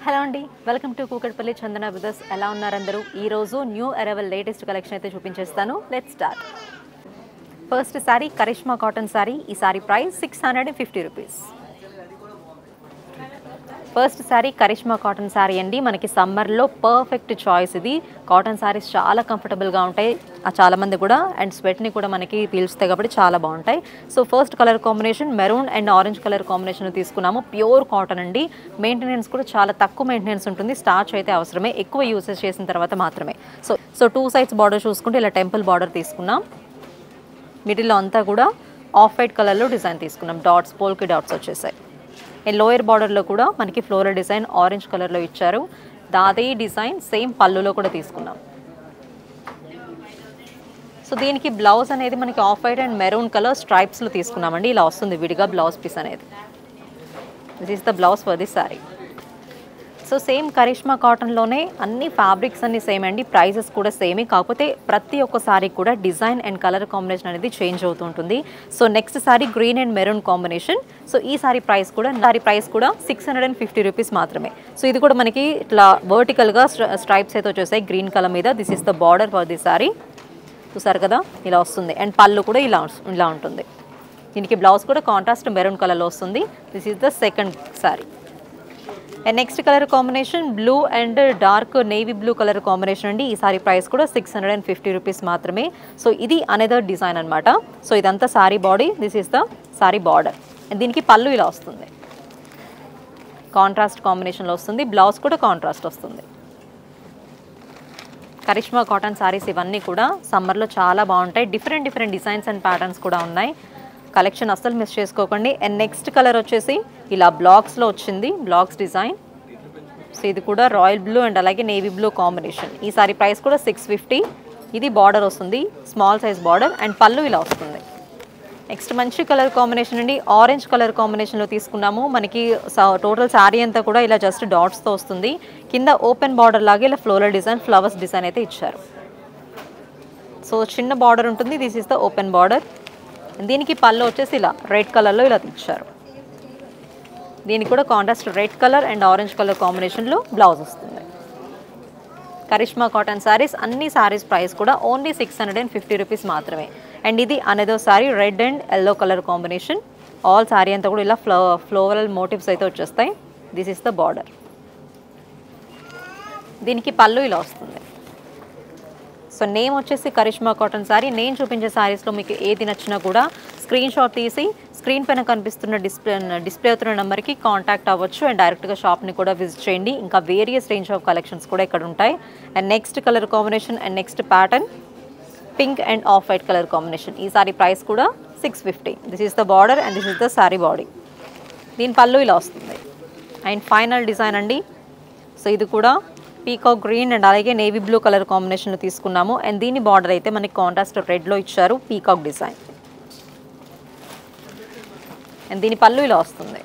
Hello అండి, welcome to Kukatpally Chandana brothers. ఎలా ఉన్నారు అందరూ? ఈరోజు న్యూ అరైవల్ లేటెస్ట్ కలెక్షన్ అయితే చూపించేస్తాను. Let's start. First sari Karishma cotton sari. ఈ sari price 650 rupees. First sari Karishma cotton sari అండి. మనకి సమ్మర్లో పర్ఫెక్ట్ చాయిస్ ఇది. కాటన్ శారీస్ చాలా కంఫర్టబుల్గా ఉంటాయి చాలామంది కూడా, అండ్ స్వెట్ని కూడా మనకి పీల్చుతాయి కాబట్టి చాలా బాగుంటాయి. So first colour combination maroon and orange colour combination తీసుకున్నాము. ప్యూర్ కాటన్ అండి. మెయింటెనెన్స్ కూడా చాలా తక్కువ మెయింటెనెన్స్ ఉంటుంది. స్టార్చ్ అయితే అవసరమే, ఎక్కువ యూసేజ్ చేసిన తర్వాత మాత్రమే. సో టూ సైడ్స్ బార్డర్ చూసుకుంటే ఇలా టెంపుల్ బార్డర్ తీసుకున్నాం. మిడిల్లో అంతా కూడా ఆఫ్ వైట్ కలర్లో డిజైన్ తీసుకున్నాం. డాట్స్, పోల్కి డాట్స్ వచ్చేసాయి. అండ్ లోయర్ బార్డర్లో కూడా మనకి ఫ్లోరల్ డిజైన్ ఆరెంజ్ కలర్లో ఇచ్చారు. దాదే డిజైన్ సేమ్ పళ్ళులో కూడా తీసుకున్నాం. సో దీనికి బ్లౌజ్ అనేది మనకి off white and maroon colour స్ట్రైప్స్లో తీసుకున్నామండి. ఇలా వస్తుంది విడిగా బ్లౌజ్ పీస్ అనేది. This is the blouse for this sari. So same Karishma కాటన్లోనే అన్ని ఫ్యాబ్రిక్స్ అన్ని సేమ్ అండి. ప్రైజెస్ కూడా సేమే, కాకపోతే ప్రతి ఒక్క సారీ కూడా డిజైన్ అండ్ కలర్ కాంబినేషన్ అనేది చేంజ్ అవుతూ ఉంటుంది. So next sorry green and maroon combination. So ఈ సారీ ప్రైస్ కూడా 650 రూపీస్ మాత్రమే. సో ఇది కూడా మనకి ఇట్లా వర్టికల్గా స్ట్రైప్స్ అయితే వచ్చేసాయి గ్రీన్ కలర్ మీద. This is the border for the sorry. చూసారు కదా, ఇలా వస్తుంది. అండ్ పళ్ళు కూడా ఇలా ఉంటుంది. దీనికి బ్లౌజ్ కూడా కాంట్రాస్ట్ మెరూన్ కలర్లో వస్తుంది. This is the second sorry. And next colour combination blue and dark navy blue colour combination అండి. ఈ సారీ ప్రైస్ కూడా 650 రూపీస్ మాత్రమే. సో ఇది అనదర్ డిజైన్ అనమాట. సో ఇదంతా sorry body, this is the sorry border. And దీనికి పళ్ళు ఇలా వస్తుంది, కాంట్రాస్ట్ కాంబినేషన్లో వస్తుంది. బ్లౌజ్ కూడా కాంట్రాస్ట్ వస్తుంది. కరిష్మా కాటన్ సారీస్ ఇవన్నీ కూడా సమ్మర్లో చాలా బాగుంటాయి. డిఫరెంట్ డిజైన్స్ అండ్ ప్యాటర్న్స్ కూడా ఉన్నాయి. కలెక్షన్ అస్సలు మిస్ చేసుకోకండి. అండ్ నెక్స్ట్ కలర్ వచ్చేసి ఇలా బ్లాక్స్లో వచ్చింది, బ్లాక్స్ డిజైన్. సో ఇది కూడా రాయల్ బ్లూ అండ్ అలాగే నేవీ బ్లూ కాంబినేషన్. ఈ సారీ ప్రైస్ కూడా 650. ఇది బార్డర్ వస్తుంది, small size border. And pallu ఇలా వస్తుంది. నెక్స్ట్ మంచి కలర్ కాంబినేషన్ అండి. ఆరెంజ్ కలర్ కాంబినేషన్లో తీసుకున్నాము. మనకి టోటల్ శారీ అంతా కూడా ఇలా జస్ట్ డాట్స్తో వస్తుంది. కింద ఓపెన్ బార్డర్ లాగా ఇలా ఫ్లోరల్ డిజైన్, ఫ్లవర్స్ డిజైన్ అయితే ఇచ్చారు. సో చిన్న బార్డర్ ఉంటుంది. This is the open border. దీనికి పళ్ళు వచ్చేసి ఇలా రెడ్ కలర్లో ఇలా ఇచ్చారు. దీనికి కూడా contrast red colour and orange colour కాంబినేషన్లో బ్లౌజ్ వస్తుంది. కరిష్మా కాటన్ శారీస్ అన్ని శారీస్ ప్రైస్ కూడా ఓన్లీ 650 రూపీస్ మాత్రమే. అండ్ ఇది another sari red and yellow colour combination. All sari అంతా కూడా ఇలా ఫ్లోరల్ మోటివ్స్ అయితే వచ్చేస్తాయి. This is the border. దీనికి పళ్ళు ఇలా వస్తుంది. సో నేమ్ వచ్చేసి కరిష్మా కాటన్ శారీ. నేను చూపించే శారీస్లో మీకు ఏది నచ్చినా కూడా స్క్రీన్ షాట్ తీసి స్క్రీన్ పైన కనిపిస్తున్న డిస్ప్లే అవుతున్న నెంబర్కి కాంటాక్ట్ అవ్వచ్చు. అండ్ డైరెక్ట్గా షాప్ని కూడా విజిట్ చేయండి. ఇంకా వేరియస్ రేంజ్ ఆఫ్ కలెక్షన్స్ కూడా ఇక్కడ ఉంటాయి. And next colour combination and next pattern pink and off white colour combination. ఈ సారీ ప్రైస్ కూడా 650. This is the border and this is the sorry body. దీని పళ్ళు ఇలా వస్తుంది. అండ్ ఫైనల్ డిజైన్ అండి. సో ఇది కూడా పీకాక్ గ్రీన్ అండ్ అలాగే నేవీ బ్లూ కలర్ కాంబినేషన్లో తీసుకున్నాము. అండ్ దీని బార్డర్ అయితే మనకి కాంట్రాస్ట్ రెడ్లో ఇచ్చారు, పీకాక్ డిజైన్. అండ్ దీని పళ్ళు ఇలా వస్తుంది.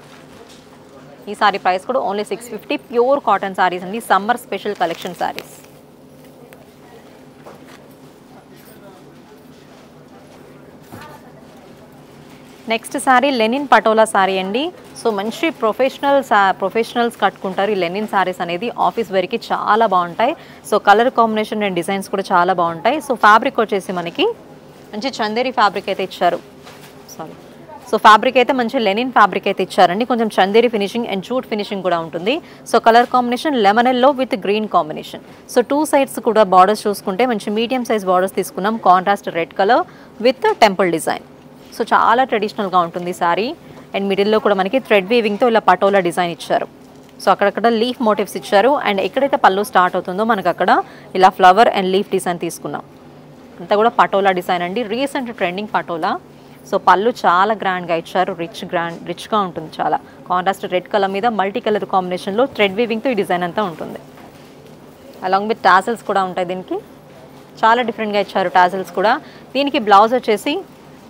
ఈ సారీ ప్రైస్ కూడా ఓన్లీ 650. ప్యూర్ కాటన్ సారీస్ అండి, summer special collection saris. Next sari linen patola sari అండి. సో మంచి ప్రొఫెషనల్స్ కట్టుకుంటారు ఈ లెనిన్ శారీస్ అనేది. ఆఫీస్ వేర్కి చాలా బాగుంటాయి. So colour combination and designs కూడా చాలా బాగుంటాయి. సో ఫ్యాబ్రిక్ వచ్చేసి మనకి మంచి చందేరి ఫ్యాబ్రిక్ అయితే ఇచ్చారు. సో ఫ్యాబ్రిక్ అయితే మంచి లెనిన్ ఫ్యాబ్రిక్ అయితే ఇచ్చారండి. కొంచెం Chanderi finishing and jute finishing కూడా ఉంటుంది. So colour combination lemon yellow with green combination. So two sides కూడా బార్డర్స్ చూసుకుంటే మంచి మీడియం సైజ్ బార్డర్స్ తీసుకున్నాం. Contrast red colour with temple design. So చాలా ట్రెడిషనల్గా ఉంటుంది శారీ. అండ్ మిడిల్లో కూడా మనకి థ్రెడ్ వీవింగ్తో ఇలా పటోలా డిజైన్ ఇచ్చారు. సో అక్కడక్కడ లీఫ్ మోటివ్స్ ఇచ్చారు. అండ్ ఎక్కడైతే పళ్ళు స్టార్ట్ అవుతుందో మనకు అక్కడ ఇలా ఫ్లవర్ అండ్ లీఫ్ డిజైన్ తీసుకున్నాం. అంతా కూడా పటోలా డిజైన్ అండి, రీసెంట్ ట్రెండింగ్ పటోలా. సో పళ్ళు చాలా గ్రాండ్గా ఇచ్చారు, రిచ్గా ఉంటుంది. చాలా కాంట్రాస్ట్ రెడ్ కలర్ మీద మల్టీ కలర్ కాంబినేషన్లో థ్రెడ్ వీవింగ్తో ఈ డిజైన్ అంతా ఉంటుంది. అలాంగ్ విత్ టాజిల్స్ కూడా ఉంటాయి. దీనికి చాలా డిఫరెంట్గా ఇచ్చారు టాజిల్స్ కూడా. దీనికి బ్లౌజ్ వచ్చేసి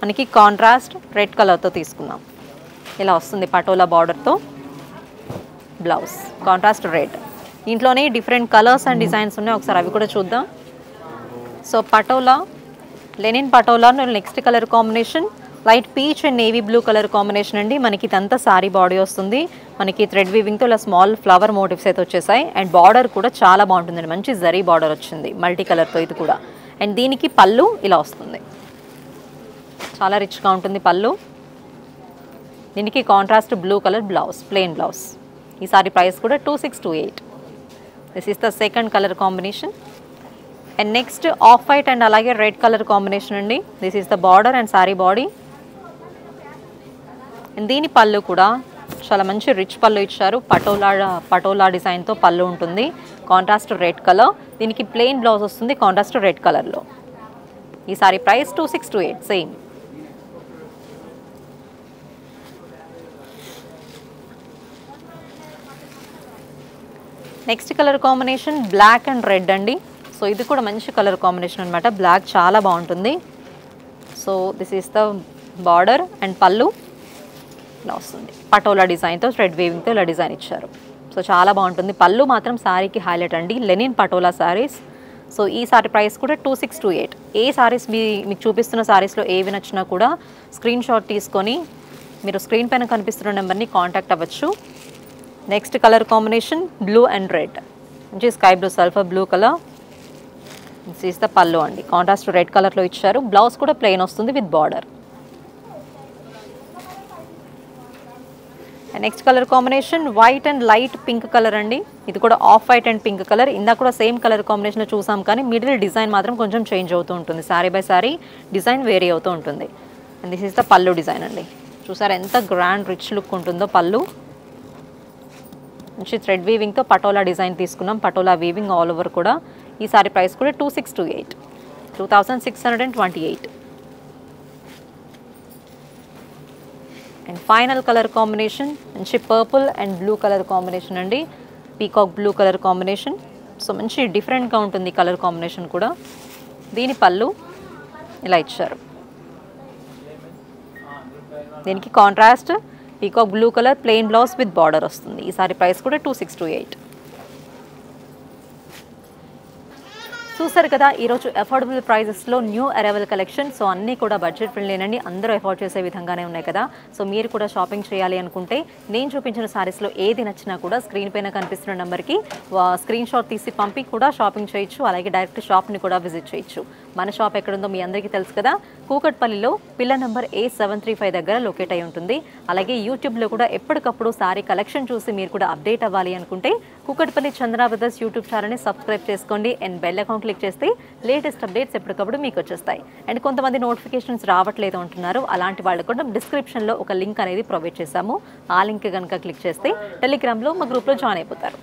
మనకి కాంట్రాస్ట్ రెడ్ కలర్తో తీసుకున్నాం. ఇలా వస్తుంది పటోలా బార్డర్తో బ్లౌజ్, కాంట్రాస్ట్ రెడ్. దీంట్లోనే డిఫరెంట్ కలర్స్ అండ్ డిజైన్స్ ఉన్నాయి, ఒకసారి అవి కూడా చూద్దాం. So patola, linen patola next colour combination light peach and navy blue colour combination అండి. మనకి ఇదంతా సారీ బాడీ వస్తుంది. మనకి థ్రెడ్ వీవింగ్తో ఇలా స్మాల్ ఫ్లవర్ మోటివ్స్ అయితే వచ్చేసాయి. అండ్ బార్డర్ కూడా చాలా బాగుంటుందండి. మంచి జరీ బార్డర్ వచ్చింది మల్టీ కలర్తో ఇది కూడా. అండ్ దీనికి పళ్ళు ఇలా వస్తుంది. చాలా రిచ్గా ఉంటుంది పళ్ళు. దీనికి contrast blue colour blouse, plain blouse. ఈ సారీ ప్రైస్ కూడా 2628. This is the second colour combination. And next of white and అలాగే రెడ్ కలర్ కాంబినేషన్ అండి. This is the border and sorry body. And దీని పళ్ళు కూడా చాలా మంచి రిచ్ పళ్ళు ఇచ్చారు. పటోలా డిజైన్తో పళ్ళు ఉంటుంది. Contrast red colour. దీనికి ప్లెయిన్ బ్లౌజ్ వస్తుంది కాంట్రాస్ట్ రెడ్ కలర్లో. ఈ sari price 2628 same. Next colour combination black and red అండి. సో ఇది కూడా మంచి కలర్ కాంబినేషన్ అనమాట. బ్లాక్ చాలా బాగుంటుంది. So this is the border and pallu ఇలా వస్తుంది. పటోలా డిజైన్తో థ్రెడ్ వీవింగ్తో ఇలా డిజైన్ ఇచ్చారు. సో చాలా బాగుంటుంది. పళ్ళు మాత్రం శారీకి హైలైట్ అండి. లెనిన్ పటోలా శారీస్. సో ఈ సారీ ప్రైస్ కూడా 2628. ఏ సారీస్ మీకు చూపిస్తున్న సారీస్లో ఏవి నచ్చినా కూడా స్క్రీన్ షాట్ తీసుకొని మీరు స్క్రీన్ పైన కనిపిస్తున్న నెంబర్ని కాంటాక్ట్ అవ్వచ్చు. Next colour combination blue and red. మంచి sky blue sulphur blue colour. This is the pallu అండి. కాంట్రాస్ట్ రెడ్ కలర్లో ఇచ్చారు. బ్లౌజ్ కూడా ప్లెయిన్ వస్తుంది with border. Next colour combination white and light pink colour అండి. ఇది కూడా of white and pink colour. ఇందాక కూడా సేమ్ కలర్ కాంబినేషన్లో చూసాం కానీ మిడిల్ డిజైన్ మాత్రం కొంచెం చేంజ్ అవుతూ ఉంటుంది. Sari by sari design vary అవుతూ ఉంటుంది. And this is the pallu design అండి. చూసారా ఎంత గ్రాండ్ రిచ్ లుక్ ఉంటుందో పళ్ళు. మంచి థ్రెడ్ వీవింగ్తో పటోలా డిజైన్ తీసుకున్నాం. పటోలా వీవింగ్ ఆల్ ఓవర్ కూడా. ఈ సారీ ప్రైస్ కూడా 2628. 2628. అండ్ ఫైనల్ కలర్ కాంబినేషన్ మంచి purple and blue colour combination అండి. Peacock blue colour combination. So మంచి డిఫరెంట్గా ఉంటుంది కలర్ కాంబినేషన్ కూడా. దీని పళ్ళు ఇలా ఇచ్చారు. దీనికి contrast peacock blue colour plain blouse with border వస్తుంది. ఈ సారీ ప్రైస్ కూడా 2628. చూసారు కదా ఈరోజు అఫోర్డబుల్ ప్రైజెస్లో న్యూ అరైవల్ కలెక్షన్. సో అన్నీ కూడా బడ్జెట్ ఫ్రెండ్లీనండి. అందరూ అఫోర్డ్ చేసే విధంగానే ఉన్నాయి కదా. సో మీరు కూడా షాపింగ్ చేయాలి అనుకుంటే నేను చూపించిన సారీస్లో ఏది నచ్చినా కూడా స్క్రీన్ పైన కనిపిస్తున్న నెంబర్కి స్క్రీన్ షాట్ తీసి పంపి కూడా షాపింగ్ చేయొచ్చు. అలాగే డైరెక్ట్ షాప్ని కూడా విజిట్ చేయొచ్చు. మన షాప్ ఎక్కడుందో మీ అందరికీ తెలుసు కదా. కూకట్పల్లిలో పిల్ల నెంబర్ A735 దగ్గర లొకేట్ అయి ఉంటుంది. అలాగే యూట్యూబ్లో కూడా ఎప్పటికప్పుడు సారీ కలెక్షన్ చూసి మీరు కూడా అప్డేట్ అవ్వాలి అనుకుంటే కూకట్పల్లి చందన బ్రదర్స్ యూట్యూబ్ ఛానల్ని సబ్స్క్రైబ్ చేసుకోండి. అండ్ బెల్ అకౌంట్ క్లిక్ చేస్తే లేటెస్ట్ అప్డేట్స్ ఎప్పటికప్పుడు మీకు వచ్చేస్తాయి. అండ్ కొంతమంది నోటిఫికేషన్స్ రావట్లేదు అంటున్నారు. అలాంటి వాళ్ళు కూడా డిస్క్రిప్షన్లో ఒక లింక్ అనేది ప్రొవైడ్ చేశాము. ఆ లింక్ కనుక క్లిక్ చేస్తే టెలిగ్రామ్లో మా గ్రూప్లో జాయిన్ అయిపోతారు.